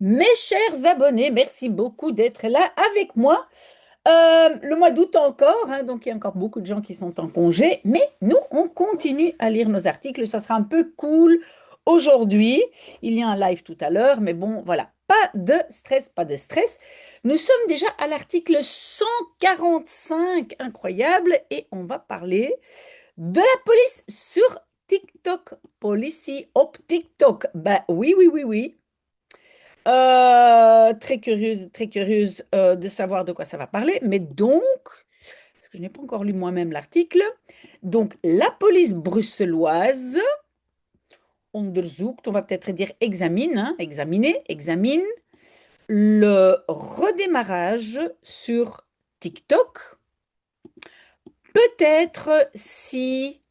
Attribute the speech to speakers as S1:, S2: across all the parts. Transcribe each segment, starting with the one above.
S1: Mes chers abonnés, merci beaucoup d'être là avec moi. Le mois d'août encore, hein, donc il y a encore beaucoup de gens qui sont en congé, mais nous, on continue à lire nos articles. Ça sera un peu cool aujourd'hui. Il y a un live tout à l'heure, mais bon, voilà, pas de stress, pas de stress. Nous sommes déjà à l'article 145, incroyable, et on va parler de la police sur TikTok. Policy op TikTok. Bah oui, oui, oui, oui. Très curieuse de savoir de quoi ça va parler. Mais donc, parce que je n'ai pas encore lu moi-même l'article, donc la police bruxelloise onderzoekt, on va peut-être dire examine, hein, examiner, examine le redémarrage sur TikTok, peut-être si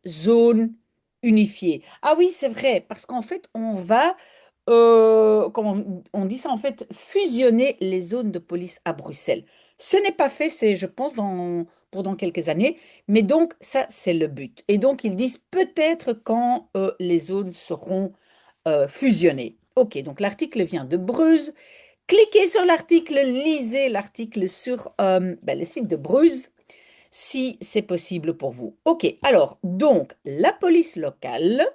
S1: zone unifiée. Ah oui, c'est vrai, parce qu'en fait, on va, comment on dit ça en fait, fusionner les zones de police à Bruxelles. Ce n'est pas fait, c'est, je pense, pour dans quelques années, mais donc ça, c'est le but. Et donc, ils disent peut-être quand les zones seront fusionnées. Ok, donc l'article vient de Bruges. Cliquez sur l'article, lisez l'article sur le site de Bruges si c'est possible pour vous. Ok, alors, donc, la police locale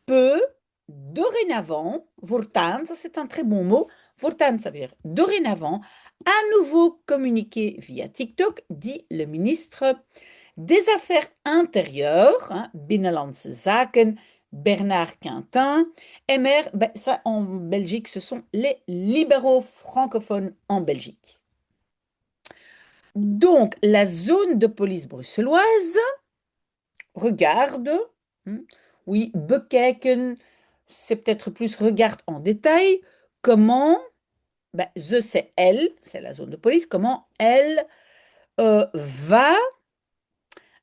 S1: peut dorénavant, voortaan, ça c'est un très bon mot, voortaan, ça veut dire dorénavant, à nouveau communiquer via TikTok, dit le ministre des Affaires intérieures, hein, Binnenlandse Zaken, Bernard Quintin. MR, ben, ça en Belgique, ce sont les libéraux francophones en Belgique. Donc, la zone de police bruxelloise regarde, hmm, oui, bekijken, c'est peut-être plus regarde en détail, comment, ben, c'est elle, c'est la zone de police, comment elle va,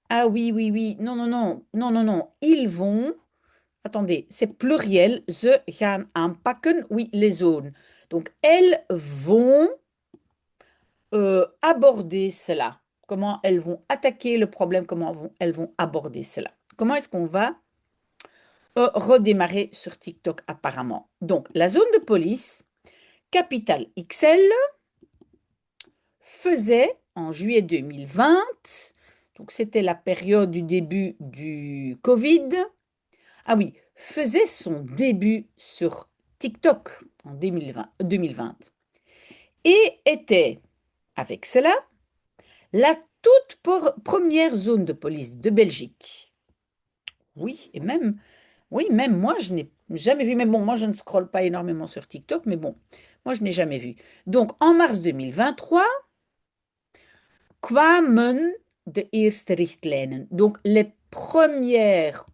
S1: ah oui, oui, oui, non, non, non, non, non, non, ils vont, attendez, c'est pluriel, ze gaan aanpakken, oui, les zones. Donc, elles vont aborder cela, comment elles vont attaquer le problème, elles vont aborder cela. Comment est-ce qu'on va redémarrer sur TikTok apparemment? Donc, la zone de police, capitale XL, faisait en juillet 2020, donc c'était la période du début du Covid, ah oui, faisait son début sur TikTok en 2020 et était, avec cela, la toute première zone de police de Belgique. Oui, et même, oui, même moi, je n'ai jamais vu, mais bon, moi, je ne scrolle pas énormément sur TikTok, mais bon, moi, je n'ai jamais vu. Donc, en mars 2023, kwamen de eerste richtlijnen. Donc, les premières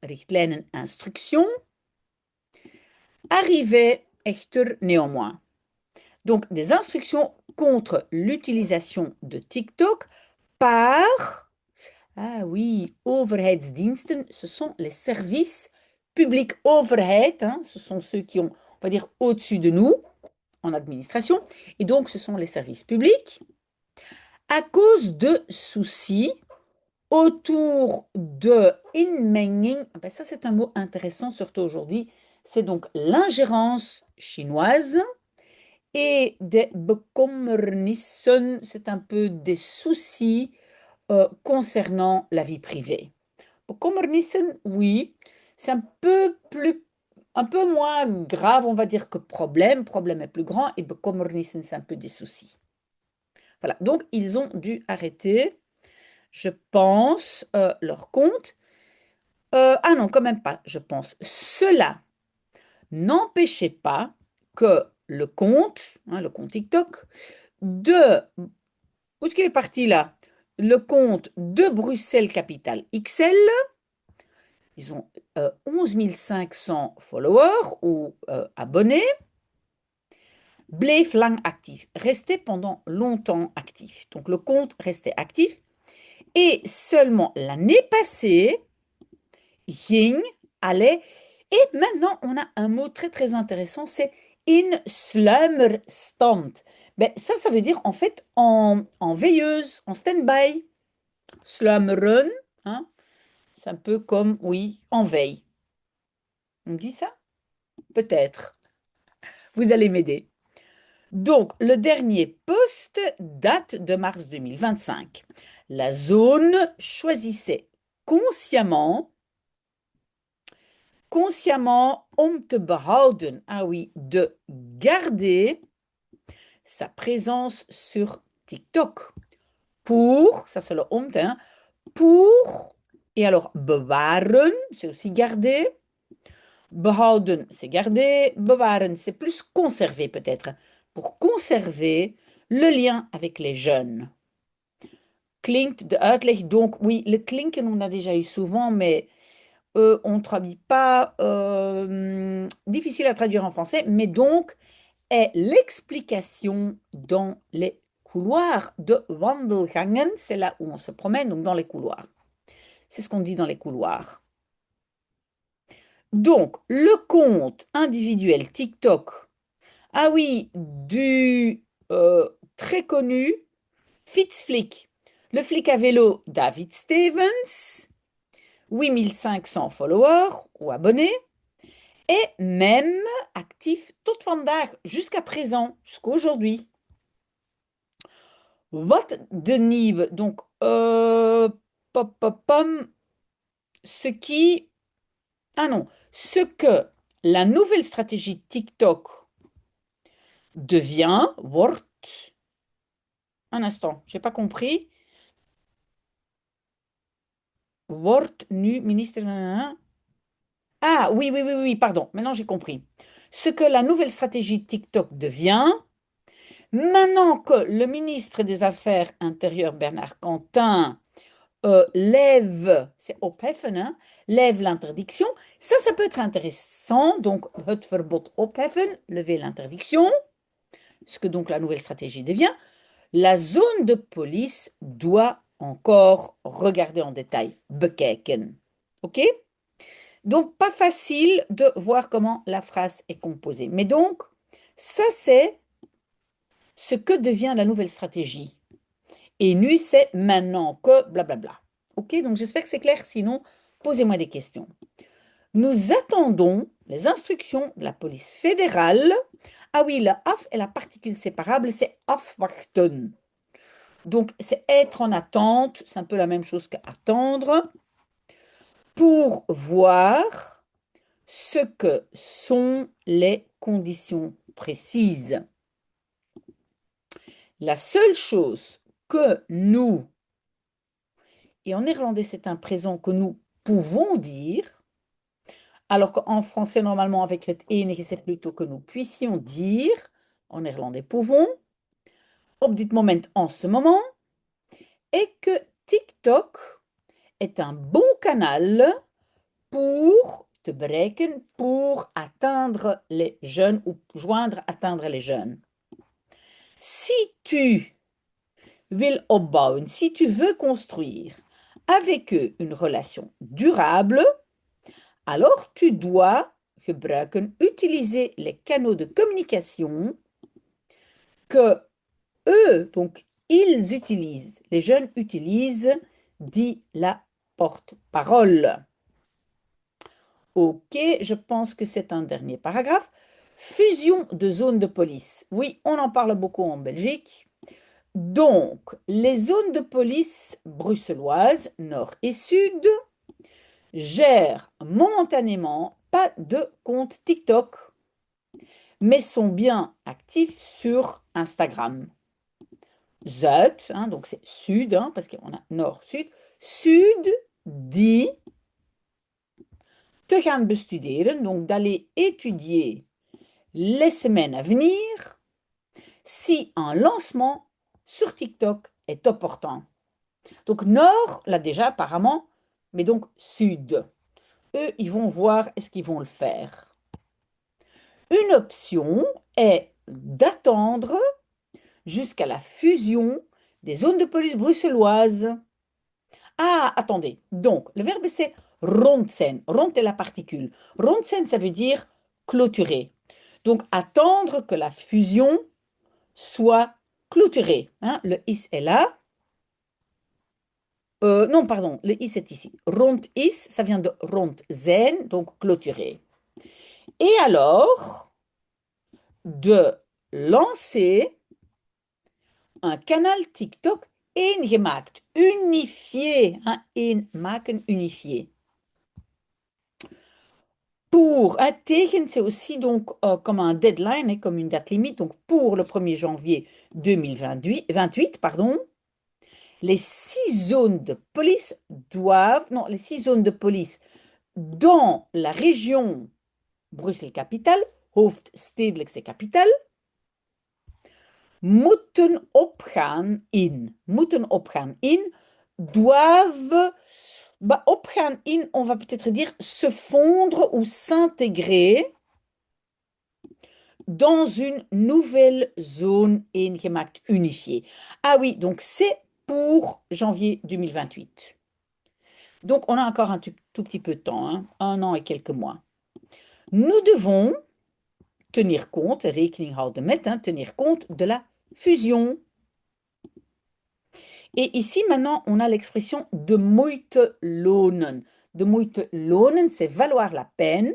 S1: richtlijnen, instructions, arrivaient echter néanmoins. Donc, des instructions contre l'utilisation de TikTok par, ah oui, overheidsdiensten, ce sont les services publics. Overheid, hein, ce sont ceux qui ont, on va dire, au-dessus de nous, en administration, et donc ce sont les services publics, à cause de soucis autour de inmenging. Ben ça, c'est un mot intéressant, surtout aujourd'hui. C'est donc l'ingérence chinoise et des bekommernissen, c'est un peu des soucis concernant la vie privée. Bekommernissen, oui, c'est un peu moins grave, on va dire, que problème. Problème est plus grand et bekommernissen, c'est un peu des soucis. Voilà, donc ils ont dû arrêter, je pense, leur compte. Ah non, quand même pas, je pense. Cela n'empêchait pas que le compte TikTok, de... Où est-ce qu'il est parti là? Le compte de Bruxelles Capitale XL, ils ont 11 500 followers ou abonnés, bleef lang actif, restait pendant longtemps actif. Donc le compte restait actif et seulement l'année passée, ging, allait, et maintenant on a un mot très très intéressant, c'est in sluimerstand. Ben, ça veut dire en fait en veilleuse, en stand-by. Sluimeren, hein, c'est un peu comme, oui, en veille. On dit ça? Peut-être. Vous allez m'aider. Donc, le dernier post date de mars 2025. La zone choisissait consciemment, consciemment om te behouden, ah oui, de garder sa présence sur TikTok. Pour, ça c'est le om, hein, pour, et alors bewaren, c'est aussi garder. Behouden, c'est garder. Bewaren, c'est plus conserver peut-être. Pour conserver le lien avec les jeunes. Klinkt de uitleg. Donc oui, le klinken, on a déjà eu souvent, mais on ne traduit pas. Difficile à traduire en français, mais donc est l'explication dans les couloirs de wandelgangen. C'est là où on se promène, donc dans les couloirs. C'est ce qu'on dit dans les couloirs. Donc, le compte individuel TikTok, ah oui, du très connu Fitzflick, le flic à vélo David Stevens, 8500 followers ou abonnés, et même actif tot vandaag, jusqu'à présent, jusqu'à aujourd'hui. Wat de nieuwe, donc, pop, pop, pom, ce qui, ah non, ce que la nouvelle stratégie TikTok devient, wordt, un instant, j'ai pas compris, wordt nu ministre, ah oui, oui, oui, oui, pardon, maintenant j'ai compris. Ce que la nouvelle stratégie TikTok devient, maintenant que le ministre des Affaires intérieures Bernard Quentin lève, c'est opheffen, hein, lève l'interdiction, ça peut être intéressant, donc het verbod opheffen, lever l'interdiction, ce que donc la nouvelle stratégie devient. La zone de police doit encore regarder en détail, bekijken. OK? Donc, pas facile de voir comment la phrase est composée. Mais donc, ça, c'est ce que devient la nouvelle stratégie. Et nu, c'est maintenant que blablabla. OK? Donc, j'espère que c'est clair. Sinon, posez-moi des questions. Nous attendons les instructions de la police fédérale. Ah oui, le af est la particule séparable, c'est afwachten. Donc, c'est être en attente, c'est un peu la même chose qu'attendre, pour voir ce que sont les conditions précises. La seule chose que nous, et en néerlandais c'est un présent que nous pouvons dire, alors qu'en français normalement avec le enige c'est plutôt que nous puissions dire, en néerlandais pouvons, op dit moment en ce moment, et que TikTok est un bon canal pour te bereiken, pour atteindre les jeunes ou joindre, atteindre les jeunes. Si tu wil opbouwen, si tu veux construire avec eux une relation durable, alors tu dois gebruiken, utiliser les canaux de communication que eux, donc ils utilisent, les jeunes utilisent, dit la porte-parole. Ok, je pense que c'est un dernier paragraphe. Fusion de zones de police. Oui, on en parle beaucoup en Belgique. Donc, les zones de police bruxelloises, nord et sud, gèrent momentanément pas de compte TikTok, mais sont bien actifs sur Instagram. Zuid, hein, donc c'est sud, hein, parce qu'on a nord-sud. Sud dit te gaan bestuderen, donc d'aller étudier les semaines à venir, si un lancement sur TikTok est opportun. Donc nord, là déjà apparemment, mais donc sud. Eux, ils vont voir est-ce qu'ils vont le faire. Une option est d'attendre jusqu'à la fusion des zones de police bruxelloises. Ah, attendez. Donc, le verbe c'est rond zijn. Rond est la particule. Rond zijn, ça veut dire clôturer. Donc, attendre que la fusion soit clôturée. Hein, le is est là. Non, pardon, le is est ici. Rond is, ça vient de rond zijn, donc clôturer. Et alors, de lancer un canal TikTok eengemaakt, unifié, hein, maken, unifié. Pour un tegen, c'est aussi donc comme un deadline, hein, comme une date limite. Donc pour le 1er janvier 2028, pardon, les 6 zones de police les 6 zones de police dans la région Bruxelles-Capitale, hoofdstedelijkse capital, moeten opgaan in, doivent opgaan in, on va peut-être dire se fondre ou s'intégrer dans une nouvelle zone eengemaakt unifiée. Ah oui, donc c'est pour janvier 2028. Donc on a encore un tout petit peu de temps, hein, 1 an et quelques mois. Nous devons tenir compte, rekening houden met, hein, tenir compte de la fusion. Et ici, maintenant, on a l'expression de moeite lonen. De moeite lonen, c'est valoir la peine.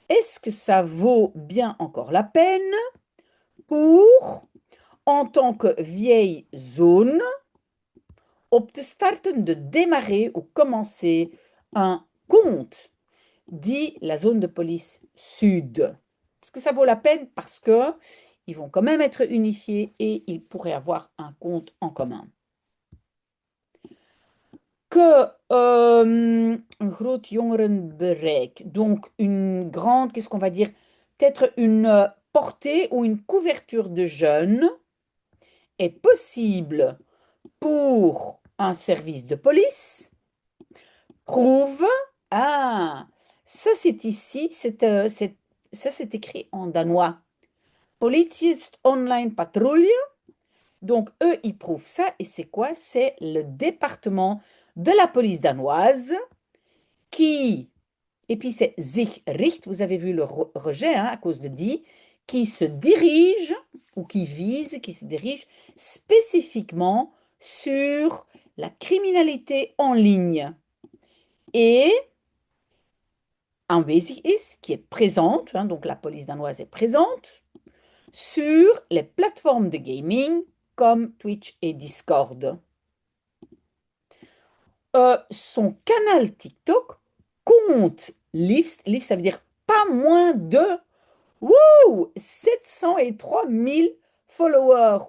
S1: Est-ce que ça vaut bien encore la peine pour, en tant que vieille zone, op te starten, de démarrer ou commencer un compte, dit la zone de police sud? Est-ce que ça vaut la peine? Parce que ils vont quand même être unifiés et ils pourraient avoir un compte en commun. Que un groot jongerenbereik, donc une grande, qu'est-ce qu'on va dire, peut-être une portée ou une couverture de jeunes est possible pour un service de police, prouve, ah, ça c'est ici, ça c'est écrit en danois. Politiets online patrouille. Donc, eux, ils prouvent ça. Et c'est quoi? C'est le département de la police danoise qui, et puis c'est sich richt, vous avez vu le rejet hein, à cause de dit, qui se dirige, ou qui vise, qui se dirige spécifiquement sur la criminalité en ligne. Et aanwezig is, qui est présente, hein, donc la police danoise est présente, sur les plateformes de gaming comme Twitch et Discord. Son canal TikTok compte liefst, ça veut dire pas moins de 703 000 followers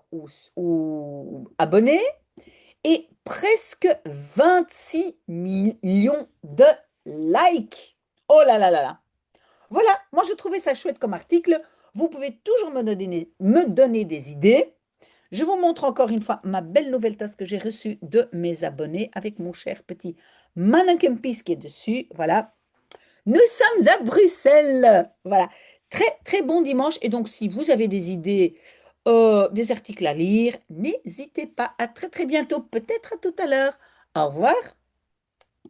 S1: ou abonnés et presque 26 millions de likes. Oh là là là là. Voilà, moi je trouvais ça chouette comme article. Vous pouvez toujours me donner des idées. Je vous montre encore une fois ma belle nouvelle tasse que j'ai reçue de mes abonnés avec mon cher petit mannequin-piece qui est dessus. Voilà. Nous sommes à Bruxelles. Voilà. Très, très bon dimanche. Et donc, si vous avez des idées, des articles à lire, n'hésitez pas. À très, très bientôt. Peut-être à tout à l'heure. Au revoir.